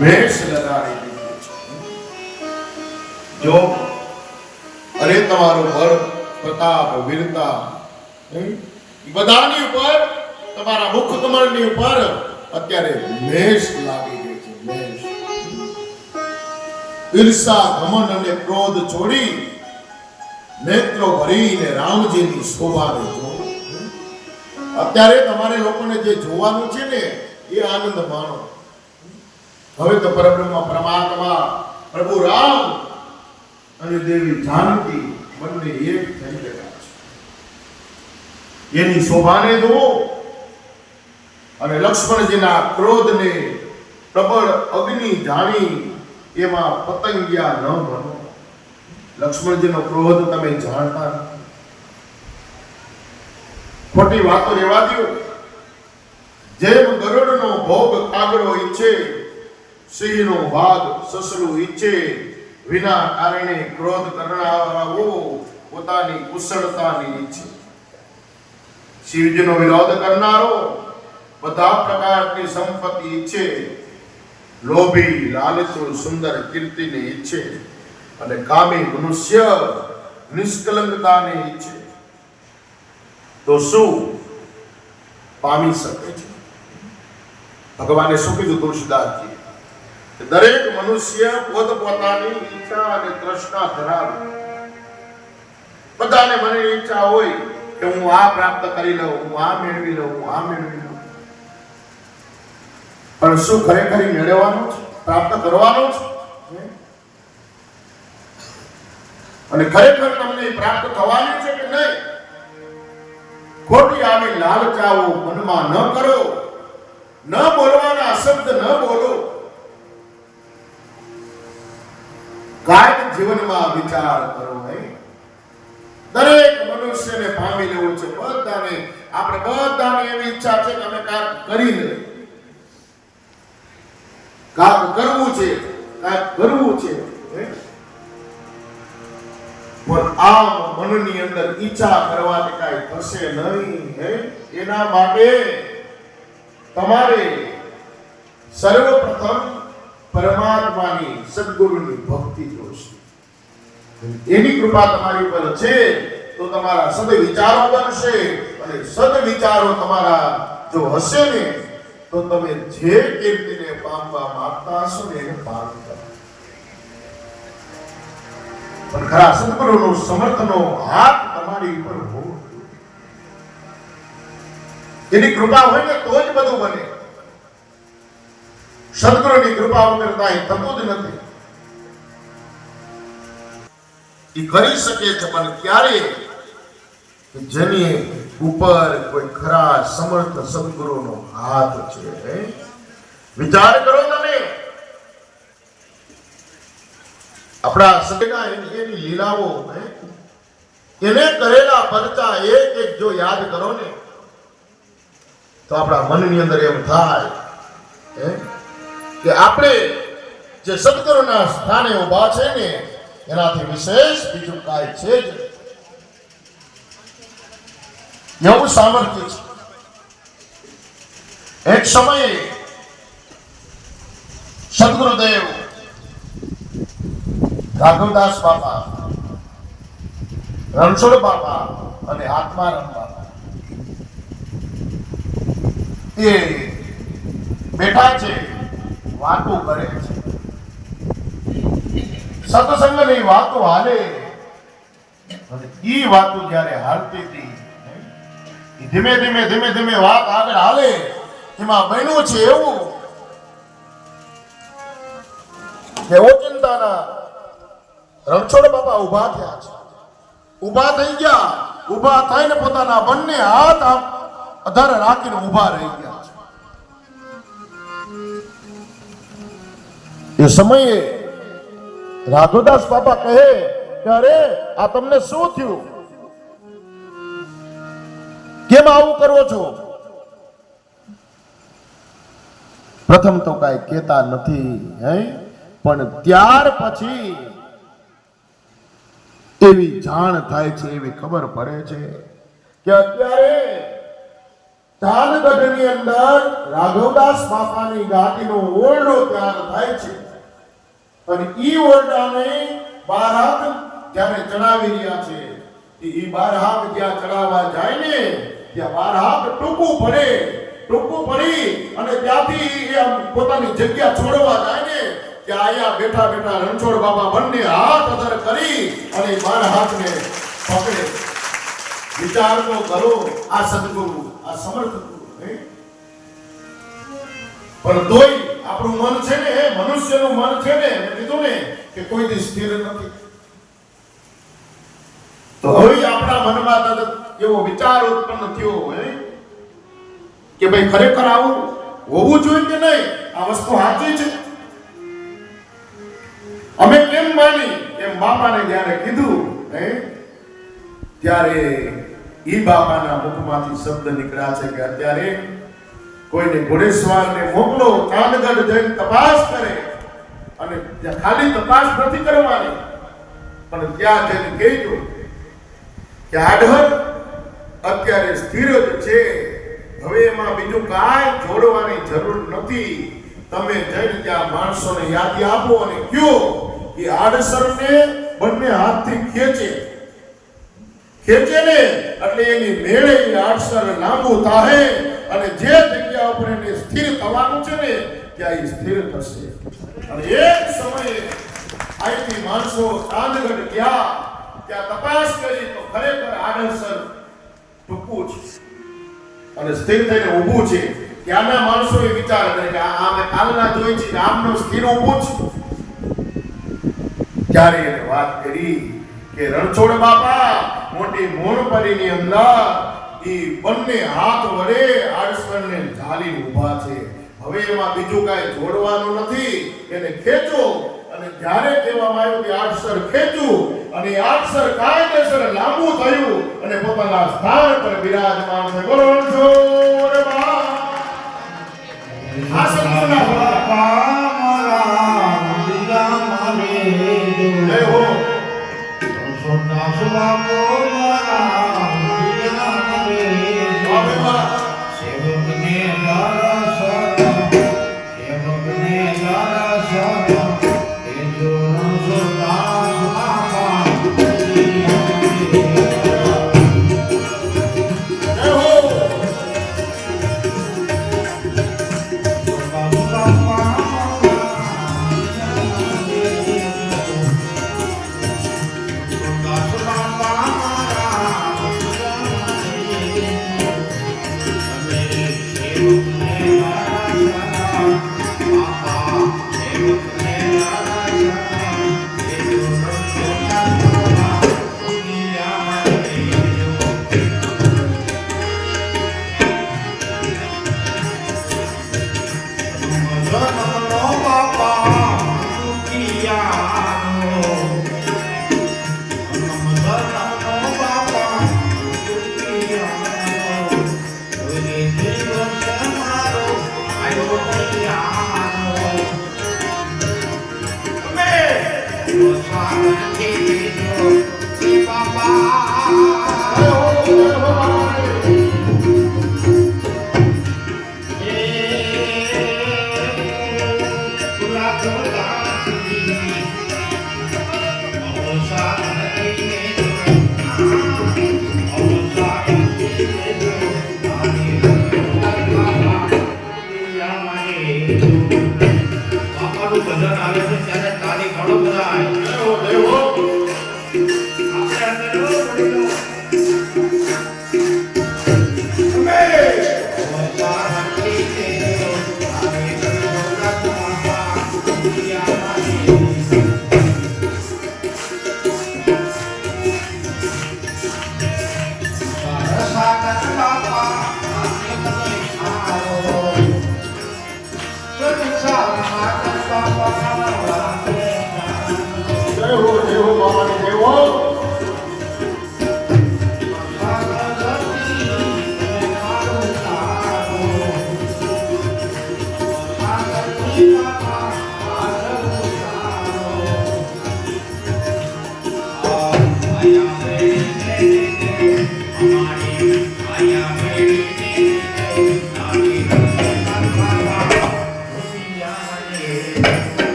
મેષ લગાડી દીધું છે. જો અરે તમારો બળ પ્રતાપ વીરતા બધાની ઉપર તમારા મુખ કમળની ઉપર અત્યારે મેષ લાગી ગઈ છે. મેષ ઈર્ષા ઘમંડ અને ક્રોધ છોડી નેત્રો ભરીને રામજીની શોભાને જો. અત્યારે તમારે લોકોને જે જોવાનું છે ને એ આનંદ માણો. હવે તો પરબ્રહ્મ પરમાત્મા પ્રભુ રામ અને દેવી જાનકી બંને એક થઈ ગયા છે. એની શોભાને જુઓ અને લક્ષ્મણજીના ક્રોધને પ્રબળ અગ્નિ જાણી એમાં પતંગિયા ન બનો. લક્ષ્મણજીનો ક્રોધ તમે જાણતા નથી. ખોટી વાતો રહેવા દો. જેમ ગરુડનો ભોગ કાગડો ઈચ્છે, સિંહનો ભાગ સસલું ઈચ્છે, વિના કારણે ક્રોધ કરનારાઓ પોતાની કુશળતાની ઈચ્છે. શિવજીનો વિરોધ કરનારો બધા પ્રકારની સંપત્તિ ઈચ્છે, લોભી લાલચુ સુંદર કીર્તિને ઈચ્છે અને કામી મનુષ્ય નિષ્કલંકતાને ઈચ્છે તો શું પામી શકે છે? ભગવાને શું કીધું તુલસીદાસજી? દરેક મનુષ્ય પોતપોતાની ઈચ્છા અને તૃષ્ણા ધરાવે. બધાને મને ઈચ્છા હોય કે હું આ પ્રાપ્ત કરી લઉં, હું આ મેળવી લઉં, હું આ મેળવી લઉં. પણ શું ખરેખર મેળવવાનું છે? પ્રાપ્ત કરવાનું છે? અને ખરેખર તમને પ્રાપ્ત થવાની છે કે નહીં? ખોટી આવી લાલચાઓ મનમાં ન કરો. ન બોલવાના શબ્દ ન બોલો. કાયમ જીવનમાં વિચાર કરો. દરેક મનુષ્યને પામી લેવું છે. બધાને આપણે બધાને એવી ઈચ્છા છે કે અમે કાંઈક કરી લે, કાંઈક કરવું છે, કાંઈક કરવું છે. પણ આમ મનની અંદર ઈચ્છા કરવાથી કાંઈ થશે નહીં. એના માટે તમારે સર્વપ્રથમ પરમાત્માની સદગુરુની ભક્તિ જોશે. એની કૃપા તમારી પર છે તો તમારા સદવિચારો બનશે. અને સદવિચારો તમારા જો હશે ને તો તમે જે કીર્તિને પામવા માંગતા હશો ને એને પામતા. પણ ખરા સદગુરુનો સમર્થનો હાથ તમારી ઉપર હોવો. એની કૃપા હોય ને તો જ બધું બને. સદગુરુની કૃપા વગર કાંઈ થતું જ નથી. એ કરી શકે છે પણ ક્યારે? જેની ઉપર કોઈ ખરા સમર્થ સદગુરુનો હાથ છે. વિચાર કરો તમે. આપણા સદગા એની લીલાઓ, એને કરેલા પરચા એક એક જો યાદ કરો ને તો આપણા મનની અંદર એમ થાય કે આપણે જે સદગુરુના સ્થાને ઉભા છે ને એનાથી વિશેષ બીજું કાંઈ છે જ એવું સામર્થ્ય છે. એક સમયે સદગુરુદેવ રાઘવદાસ બાપા, રણછોડ બાપા અને આત્મારામ બાપા એ બેઠા છે, વાતો કરે છે. સત્સંગની વાતો હાલે અને ઈ વાતો જ્યારે હાલતી હતી ધીમે ધીમે ધીમે ધીમે વાત આગળ હાલે. એમાં બન્યું છે એવું કે ઓચિંતાના રણછોડ બાપા ઉભા થયા છે. ઉભા થઈ ગયા. ઉભા થઈને પોતાના બંને હાથ અધર રાખીને ઉભા રહી ગયા છે. એ સમયે રાઘવદાસ બાપા કહે કે અરે આ તમને શું થયું? કેમ આવું કરો છો? પ્રથમ તો કાંઈ કહેતા નથી, પણ ત્યાર પછી એવી જાણ થાય છે, એવી ખબર પડે છે કે અત્યારે ચાંદગઢની અંદર રાઘવદાસ બાપાની ગાદીનો ઓરડો તૈયાર થાય છે અને ઈ ઓરડાને બારાત જ્યારે ચડાવી રહ્યા છે ઈ બારાત જ્યાં ચડાવવા જાય ને ત્યાં બારાત ટૂંકું પડી અને ત્યાંથી એ પોતાની જગ્યા છોડવા જાય ને ત્યાં આયા બેઠા બેઠા રણછોડ બાપા બંને હાથ અધર કરી અને બારાતને પકડે. વિચાર તો કરો, આ સદગુરુ, આ સમર્થ ગુરુ, પણ તોય આપણું મન છે ને, મનુષ્યનું મન છે ને, મેં કીધું ને કે કોઈ દી સ્થિર નથી. તો હવે આપણા મનમાં તરત એવો વિચાર ઉત્પન્ન થયો કે ભાઈ ખરેખર આવું હોવું જોઈએ કે નહીં, આ વસ્તુ સાચી છે. અમે કેમ માની એમ બાપાને જ્યારે કીધું ત્યારે ઈ બાપાના મુખમાંથી શબ્દ નીકળ્યા છે કે અત્યારે કોઈને ઘોડેસવારને મોકલો, ચાંદગઢ જઈને તપાસ કરે. અને ત્યાં ખાલી તપાસ નથી કરવાની, પણ ત્યાં જઈને કહેજો કે આઢર અત્યારે સ્થિર જ છે, હવે એમાં બીજું કાંઈ જોડવાની જરૂર નથી. તમે જઈને ત્યાં માણસોને યાદી આપો અને કયો કે આડસરને બંને હાથથી ખેંચે ને એટલે એની મેળે આડસર લાંબુ થાય અને જે જગ્યા ઉપર એને સ્થિર થવાનું છે ને ત્યાં એ સ્થિર થશે. અને એક સમયે અહીંથી માણસો ચાંદગઢ ગયા, ત્યાં તપાસ કરી તો ખરેખર આડસર ટૂંકું છે અને સ્થિર થઈને ઊભું છે. ત્યાંના માણસોએ વિચાર કરે કે આ મેં કાલના જોઈ છે કે આમનો સ્થિર ઊભું છે. ત્યારે એને વાત કરી કે રણછોડ બાપા મોટી મોણપરીની અંદર ઈ બંને હાથ વડે આડસરને ઝાલી ઊભા છે, હવે એમાં બીજું કાંઈ જોડવાનું નથી, એને ખેંચો. અને જ્યારે કહેવામાં આવ્યું કે આડસર ખેંચું અને આડસર કાયદેસર લાંબુ થયું અને પોતાના સ્થાન પર બિરાજમાન છે. બોલો રણછોડ બાપા. આ શબ્દના બાપા જય હો.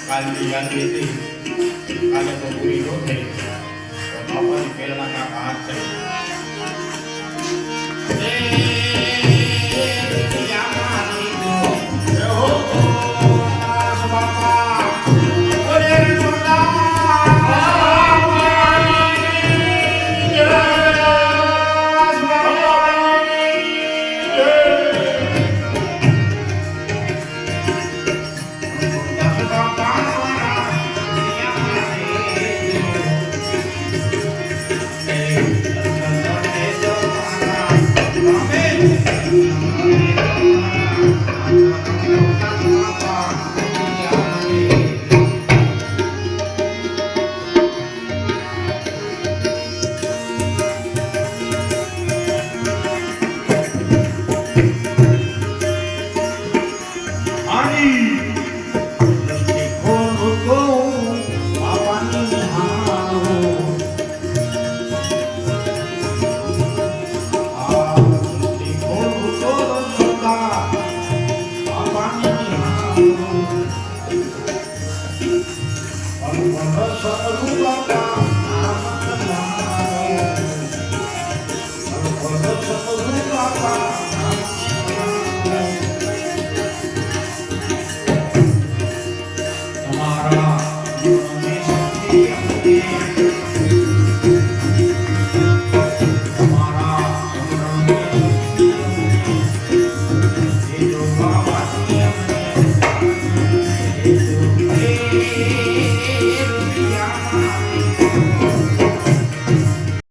કાલની યાદ હતી કાલે તો પૂરી ન થઈ તો બાપાની પહેલા કાકા હાથ ચડી